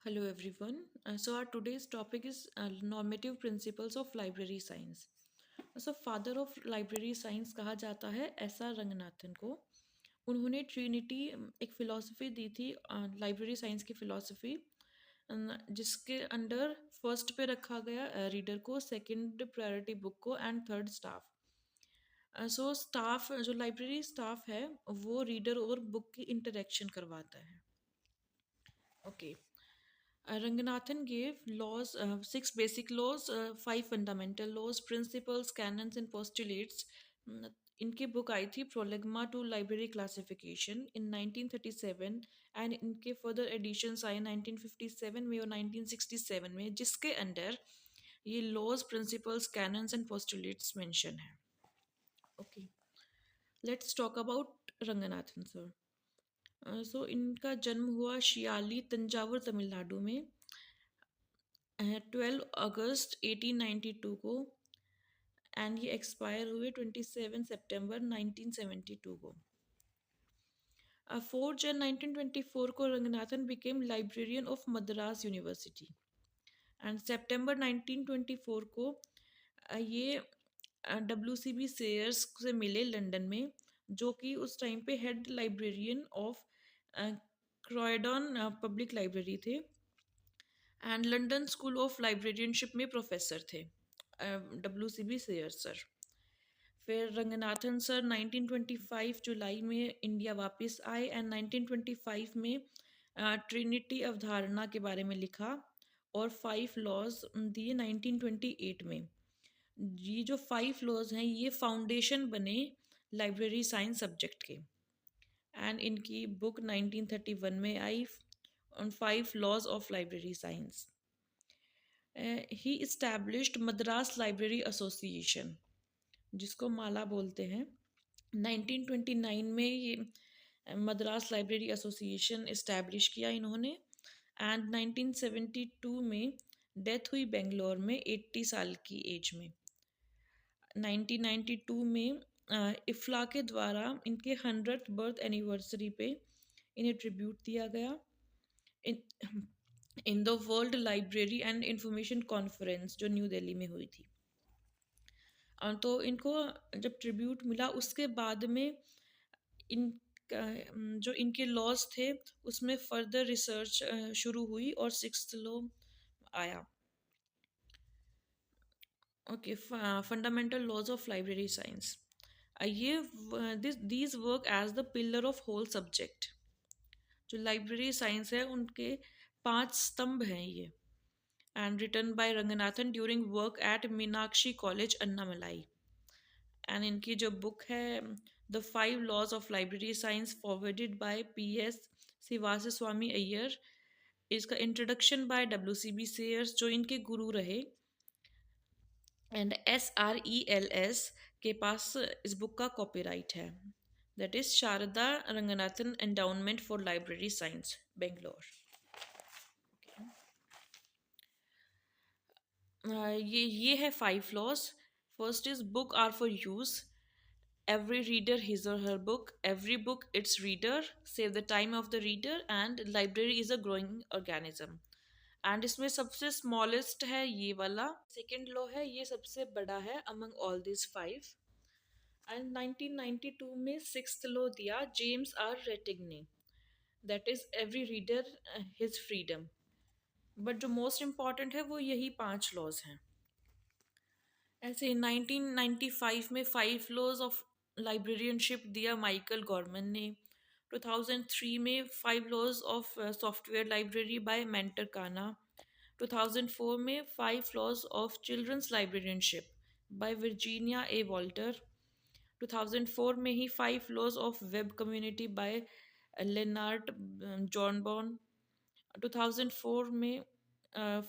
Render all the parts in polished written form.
Hello everyone. So our today's topic is normative principles of library science. Father of library science कहा जाता है S R Ranganathan को। उन्होंने Trinity एक philosophy दी थी, लाइब्रेरी साइंस की फ़िलॉसफ़ी, जिसके अंडर फर्स्ट पे रखा गया रीडर को, सेकंड प्रायोरिटी बुक को एंड थर्ड स्टाफ। स्टाफ जो लाइब्रेरी स्टाफ है वो रीडर और बुक की इंटरेक्शन करवाता है। Okay. Ranganathan gave laws, six basic laws, five fundamental laws, principles, canons, and postulates. इनकी बुक आई थी prolegomena to library classification in 1937, and इनके फर्दर एडिशंस आए 1957 में और 1967 में, जिसके अंडर ये laws, principles, canons and postulates mention है। Okay, let's talk about Ranganathan sir. इनका जन्म हुआ शियाली, तंजावुर, तमिलनाडु में 12 अगस्त 1892 को, एंड ये एक्सपायर हुए 27 सितंबर 1972 को। 4 जन 1924 को Ranganathan became librarian of Madras university, and सितंबर 1924 को ये WCB सेयर्स से मिले लंदन में, जो कि उस टाइम पे head librarian of Croydon public library थे, and London school of librarianship में प्रोफेसर थे WCB सेयर सर। फिर रंगनाथन सर 1925 जुलाई में इंडिया वापस आए, एंड 1925 में ट्रिनिटी अवधारणा के बारे में लिखा और 5 लॉज दिए 1928 में। ये जो 5 लॉज हैं ये फाउंडेशन बने लाइब्रेरी साइंस सब्जेक्ट के, एंड इनकी बुक 1931 में आई on 5 laws of library science. He established Madras library association, जिसको माला बोलते हैं। 1929 में ये मद्रास लाइब्रेरी एसोसिएशन इस्टेब्लिश किया इन्होंने, एंड 1972 में डेथ हुई बेंगलोर में 80 साल की एज में। 1992 में इफ्ला के द्वारा इनके 100th बर्थ एनिवर्सरी पे इन्हें ट्रिब्यूट दिया गया in the world library and information conference, जो न्यू दिल्ली में हुई थी। तो इनको जब ट्रिब्यूट मिला उसके बाद में इन जो इनके लॉज थे उसमें फर्दर रिसर्च शुरू हुई और 6th लॉ आया। Okay, fundamental laws of library science. ये these work as the pillar of whole subject. जो लाइब्रेरी साइंस है उनके 5 स्तंभ हैं ये, and written by Ranganathan during work at Meenakshi college Annamalai. And इनकी जो बुक है the 5 laws of library science forwarded by PS Sivaswami Iyer, इसका इंट्रोडक्शन बाय WCB सेयर्स, जो इनके गुरु रहे, एंड SRELS के पास इस बुक का कॉपीराइट है, that is Sharada Ranganathan endowment for library science, Bangalore. ये है 5 laws. First is book are for use, every reader his or her book, every book its reader, save the time of the reader, and library is a growing organism। And इसमें सबसे smallest है ये वाला, second law है, ये सबसे बड़ा है अमंग ऑल दिस 5। एंड 1992 में 6th लॉ दिया जेम्स आर रेटिंग ने, that is every reader his freedom. But जो मोस्ट इम्पॉर्टेंट है वो यही 5 लॉज हैं। ऐसे 1995 में 5 लॉज ऑफ लाइब्रेरियनशिप दिया माइकल गॉर्मन ने। 2003 में 5 laws of software library by Mentor Cana. 2004 में 5 laws of children's librarianship by Virginia A Walter. 2004 में ही 5 laws of web community by Leonard Johnborn. 2004 में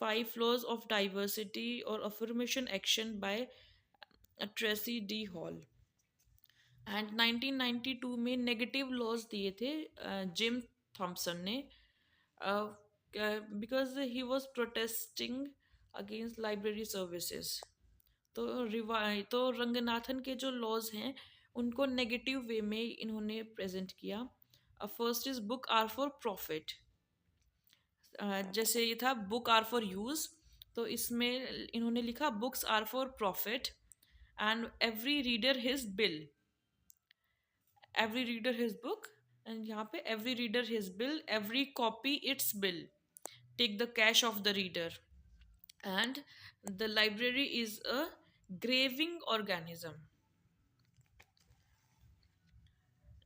5 लॉज ऑफ डाइवर्सिटी और affirmation action by Tracy D Hall. And 1992 में negative laws दिए थे Jim Thompson ने, because he was protesting against library services. तो रंगनाथन के जो लॉज हैं उनको नेगेटिव वे में इन्होंने प्रेजेंट किया। First is book are for profit, जैसे ये था बुक आर फॉर यूज, तो इसमें इन्होंने लिखा books are for profit and every reader his bill, every reader his book, and यहाँ पे every reader his bill, every copy its bill, take the cash of the reader, and the library is a graving organism.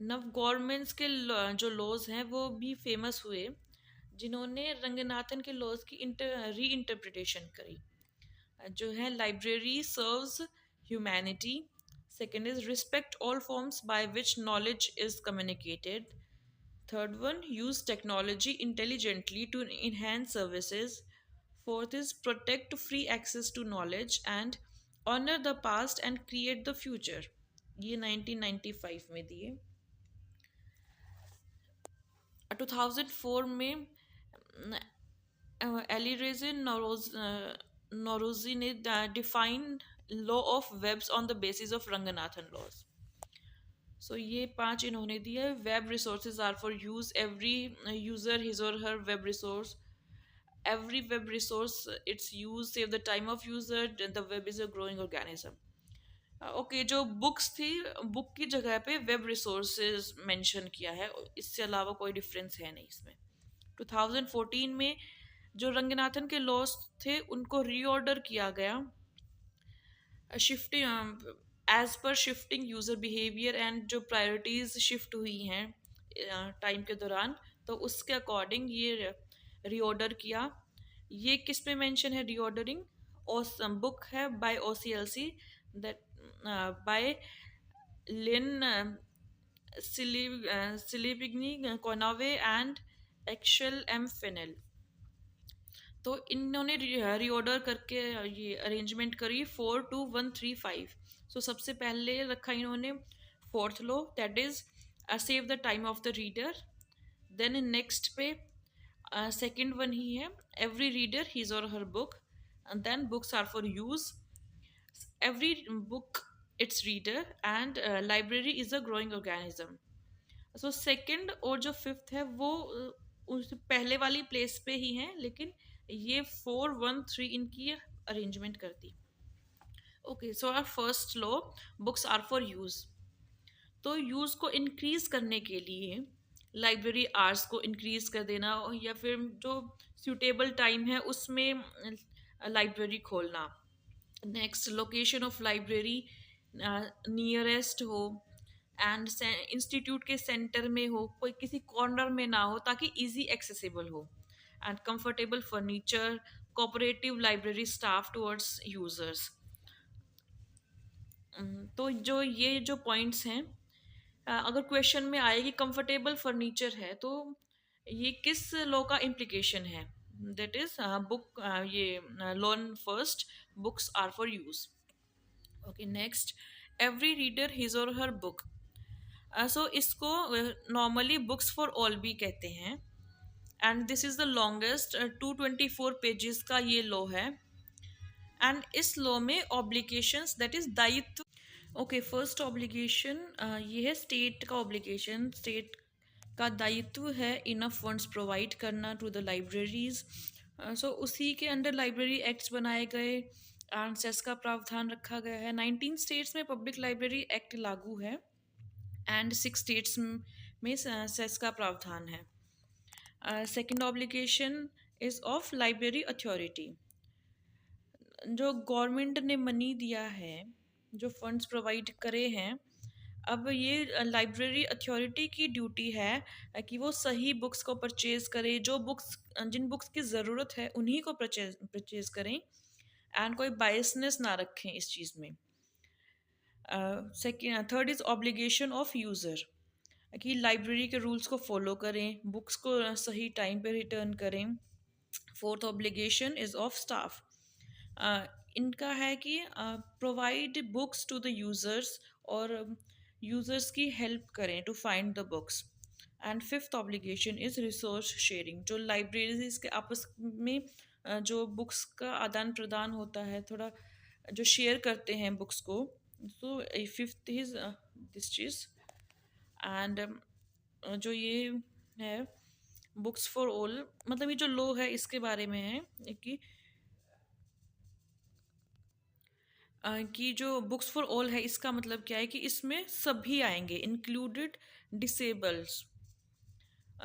Now governments के जो laws हैं वो भी famous हुए, जिन्होंने रंगनाथन के लॉज की री इंटरप्रिटेशन करी, जो है library serves humanity, second is respect all forms by which knowledge is communicated, third one use technology intelligently to enhance services, fourth is protect free access to knowledge and honor the past and create the future, ये 1995 में दिए। 2004 में Alireza Noruzi ने defined law of webs on the basis of Ranganathan laws. So ये 5 इन्होंने दिया है। Web resources are for use, every user his और her web resource, every web resource its use, save the time of user, the web is a growing organism। Okay, जो books थी, book की जगह पे वेब रिसोर्सेज मेंशन किया है, इससे अलावा कोई डिफरेंस है नहीं इसमें। 2014 में जो रंगनाथन के लॉस थे उनको रीऑर्डर किया गया, shifting as per shifting user behaviour and जो प्रायोरिटीज़ शिफ्ट हुई हैं टाइम के दौरान, तो उसके अकॉर्डिंग ये रीऑर्डर किया। ये किस पे मेंशन है रीऑर्डरिंग? बुक है by OCLC, that by Lynn Silipigni Connaway and Ixchel M Faniel. तो इन्होंने रीऑर्डर करके ये अरेंजमेंट करी 42135। सो सबसे पहले रखा इन्होंने fourth law, that is save the time of the reader. Then next पे सेकेंड वन ही है एवरी रीडर हिज और her book, and then books are for use, every book its reader, and library is a growing organism. So second और जो fifth है वो उस पहले वाली प्लेस पे ही हैं, लेकिन ये 413 इनकी अरेंजमेंट करती। Okay, so are first law, books are for use. तो यूज को इंक्रीज करने के लिए लाइब्रेरी आवर्स को इंक्रीज कर देना, या फिर जो सूटेबल टाइम है उसमें लाइब्रेरी खोलना। Next, location of library nearest हो, एंड इंस्टीट्यूट के सेंटर में हो, कोई किसी कॉर्नर में ना हो, ताकि इजी एक्सेसिबल हो, and comfortable furniture, cooperative library staff towards users. तो जो ये जो पॉइंट्स हैं, अगर क्वेश्चन में आए कि कंफर्टेबल फर्नीचर है तो ये किस लॉ का इम्प्लीकेशन है? दैट इज बुक, ये learn first, books are for use. Okay, next, every reader his और हर बुक। सो इसको नॉर्मली बुक्स फॉर ऑल भी कहते हैं, and this is the longest 224 pages का ये लॉ है, एंड इस लॉ में ऑब्लिगेशंस, दैट इज दायित्व। ओके, फर्स्ट ऑब्लिगेशन ये है स्टेट का ऑब्लिगेशन, स्टेट का दायित्व है इनफ फंड्स प्रोवाइड करना टू द लाइब्रेरीज। सो उसी के अंडर लाइब्रेरी एक्ट्स बनाए गए एंड सेस का प्रावधान रखा गया है। 19 स्टेट्स में पब्लिक लाइब्रेरी एक्ट लागू है एंड 6 स्टेट्स में सेस का प्रावधान है। Second obligation is of library authority. जो गवर्नमेंट ने मनी दिया है, जो फंड्स प्रोवाइड करे हैं, अब ये लाइब्रेरी अथॉरिटी की ड्यूटी है कि वो सही बुक्स को परचेज करे, जो बुक्स जिन बुक्स की ज़रूरत है उन्हीं को परचेज करें, एंड कोई बायसनेस ना रखें इस चीज़ में। Second, third is obligation of user, कि लाइब्रेरी के रूल्स को फॉलो करें, बुक्स को सही टाइम पे रिटर्न करें। Fourth obligation is of staff, इनका है कि provide books to the users और यूज़र्स की हेल्प करें to find the books. And fifth obligation is resource sharing, जो लाइब्रेरीज के आपस में जो बुक्स का आदान प्रदान होता है, थोड़ा जो शेयर करते हैं बुक्स को। So fifth is this cheese. And जो ये है बुक्स फॉर ऑल मतलब ये जो लॉ है इसके बारे में है कि जो बुक्स फॉर ऑल है इसका मतलब क्या है कि इसमें सभी आएंगे included disables.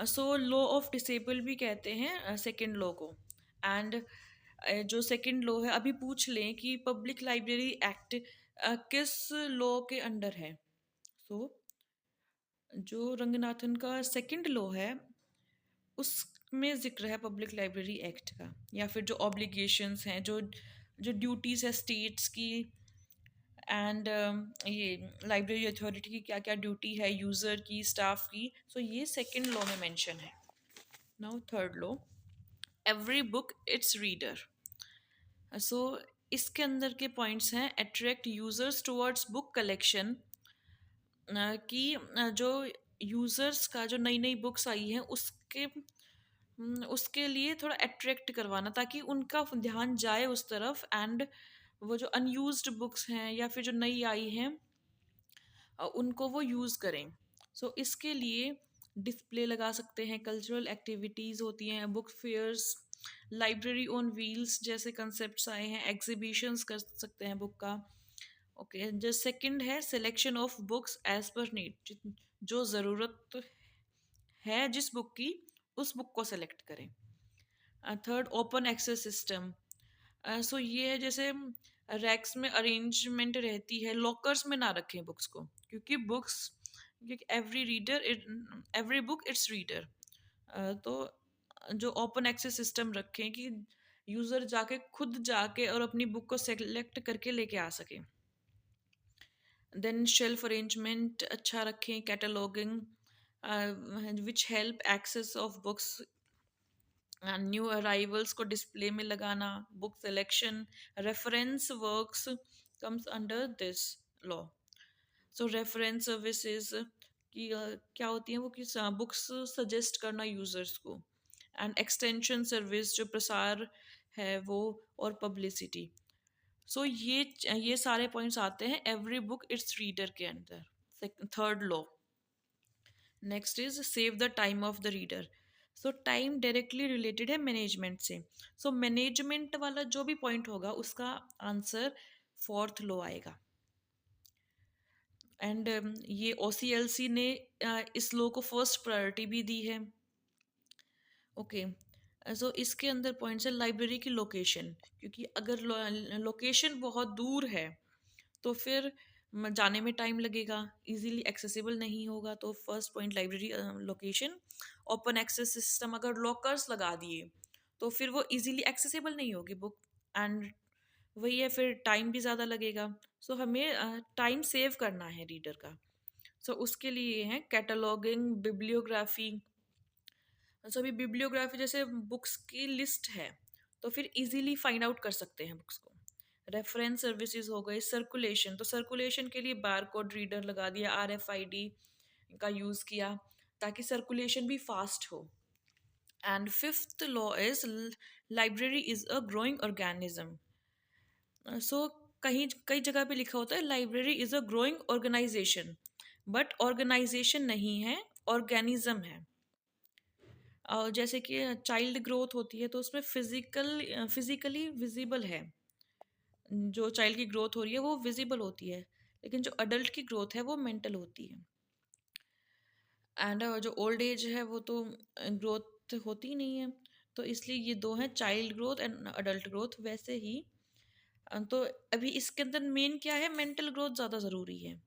So law of disable भी कहते हैं सेकंड लॉ को। एंड जो सेकंड लॉ है अभी पूछ लें कि पब्लिक लाइब्रेरी एक्ट किस लॉ के अंडर है। सो जो रंगनाथन का सेकंड लॉ है उसमें जिक्र है पब्लिक लाइब्रेरी एक्ट का, या फिर जो ऑब्लिगेशंस हैं, जो जो ड्यूटीज़ है स्टेट्स की एंड ये लाइब्रेरी अथॉरिटी की क्या क्या ड्यूटी है, यूज़र की, स्टाफ की, सो ये सेकंड लॉ में मेंशन है। Now third law, every book its reader. So इसके अंदर के पॉइंट्स हैं attract users towards book collection, कि जो यूजर्स का जो नई नई बुक्स आई हैं उसके लिए थोड़ा अट्रैक्ट करवाना ताकि उनका ध्यान जाए उस तरफ, एंड वो जो अनयूज्ड बुक्स हैं या फिर जो नई आई हैं उनको वो यूज़ करें। सो इसके लिए डिस्प्ले लगा सकते हैं, कल्चरल एक्टिविटीज़ होती हैं, book fairs, library on wheels जैसे कंसेप्ट्स आए हैं, एग्जीबिशंस कर सकते हैं बुक का। ओके, जो सेकंड है selection of books as per need, जो ज़रूरत है जिस बुक की उस बुक को सेलेक्ट करें। Third open access system. So ये है जैसे रैक्स में अरेंजमेंट रहती है, लॉकर्स में ना रखें बुक्स को, क्योंकि books every book its reader. तो जो ओपन एक्सेस सिस्टम रखें कि यूज़र जाके खुद जाके और अपनी बुक को सेलेक्ट करके लेके आ सके। देन शेल्फ अरेंजमेंट अच्छा रखें, cataloguing which help access of books, new arrivals को डिस्प्ले में लगाना, book selection, reference works comes under this law. So reference services की क्या होती हैं वो, कि बुक्स सजेस्ट करना यूजर्स को, एंड एक्सटेंशन सर्विस जो प्रसार है वो, और पब्लिसिटी। सो ये सारे पॉइंट्स आते हैं एवरी बुक इट्स रीडर के अंदर, third law. Next is save the time of the reader. So time directly related है मैनेजमेंट से। सो मैनेजमेंट वाला जो भी पॉइंट होगा उसका आंसर फोर्थ लॉ आएगा। एंड ये OCLC ने इस लॉ को फर्स्ट प्रायोरिटी भी दी है। ओके, सो इसके अंदर पॉइंट्स है लाइब्रेरी की लोकेशन, क्योंकि अगर लोकेशन बहुत दूर है तो फिर जाने में टाइम लगेगा, इजीली एक्सेसिबल नहीं होगा। तो first point library location. Open access system, अगर लॉकर्स लगा दिए तो फिर वो इजीली एक्सेसिबल नहीं होगी बुक, एंड वही है फिर टाइम भी ज़्यादा लगेगा। सो हमें टाइम सेव करना है रीडर का। सो उसके लिए है कैटलॉगिंग, बिब्लियोग्राफी। सो अभी बिब्लियोग्राफी जैसे बुक्स की लिस्ट है तो फिर इजीली फाइंड आउट कर सकते हैं बुक्स को। रेफरेंस सर्विसेज हो गए, सर्कुलेशन, तो सर्कुलेशन के लिए बार कोड रीडर लगा दिया, RFID का यूज़ किया ताकि सर्कुलेशन भी फास्ट हो। And fifth law is library is a growing organism. So कहीं कई जगह पे लिखा होता है library is a growing organization, but organization नहीं है, ऑर्गेनिज्म है। जैसे कि चाइल्ड ग्रोथ होती है तो उसमें फिजिकली विजिबल है, जो चाइल्ड की ग्रोथ हो रही है वो विजिबल होती है, लेकिन जो अडल्ट की ग्रोथ है वो मेंटल होती है। एंड जो ओल्ड एज है वो तो ग्रोथ होती ही नहीं है, तो इसलिए ये दो हैं, child growth and adult growth. वैसे ही तो अभी इसके अंदर मेन क्या है, मेंटल ग्रोथ ज़्यादा ज़रूरी है।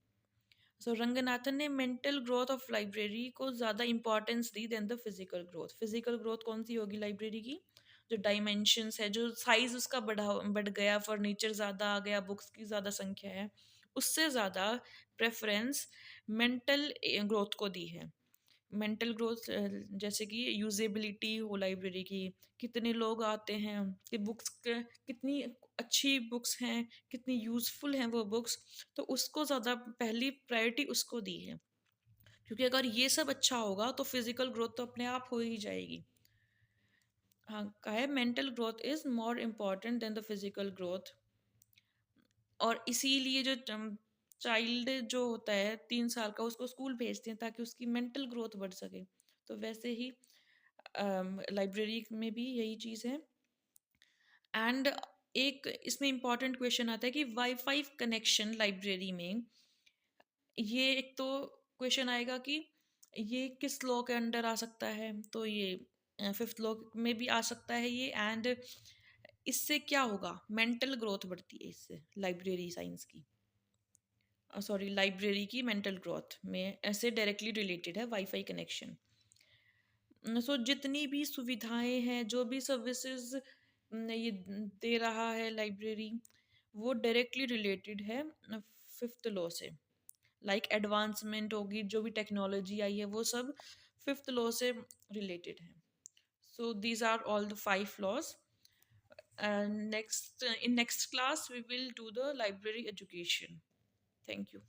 सो रंगनाथन ने मेंटल ग्रोथ ऑफ लाइब्रेरी को ज़्यादा इंपॉर्टेंस दी than the physical growth. Physical growth कौन सी होगी लाइब्रेरी की, जो डायमेंशंस है, जो साइज उसका बढ़ गया, फर्नीचर ज़्यादा आ गया, बुक्स की ज़्यादा संख्या है, उससे ज़्यादा प्रेफरेंस मेंटल ग्रोथ को दी है। मेंटल ग्रोथ जैसे कि यूजेबिलिटी हो लाइब्रेरी की, कितने लोग आते हैं, कि बुक्स कितनी अच्छी बुक्स हैं, कितनी यूज़फुल हैं वो बुक्स, तो उसको ज़्यादा पहली प्रायोरिटी उसको दी है। क्योंकि अगर ये सब अच्छा होगा तो फिजिकल ग्रोथ तो अपने आप हो ही जाएगी। हाँ, कहा है mental growth is more important than the physical growth. और इसीलिए जो चाइल्ड जो होता है 3 साल का उसको स्कूल भेजते हैं ताकि उसकी मेंटल ग्रोथ बढ़ सके। तो वैसे ही लाइब्रेरी में भी यही चीज़ है। एंड एक इसमें इम्पॉर्टेंट क्वेश्चन आता है कि वाईफाई कनेक्शन लाइब्रेरी में, ये एक तो क्वेश्चन आएगा कि ये किस लॉ के अंडर आ सकता है, तो ये फिफ्थ लॉ में भी आ सकता है ये। एंड इससे क्या होगा, मेंटल ग्रोथ बढ़ती है इससे, लाइब्रेरी साइंस की, सॉरी लाइब्रेरी की मेंटल ग्रोथ में ऐसे डायरेक्टली रिलेटेड है वाईफाई कनेक्शन। सो जितनी भी सुविधाएं हैं, जो भी सर्विसेज ये दे रहा है लाइब्रेरी, वो डायरेक्टली रिलेटेड है फिफ्थ लॉ से। लाइक एडवांसमेंट होगी, जो भी टेक्नोलॉजी आई है, वो सब फिफ्थ लॉ से रिलेटेड है। So these are all the five laws. Next, in next class we will do the library education. Thank you.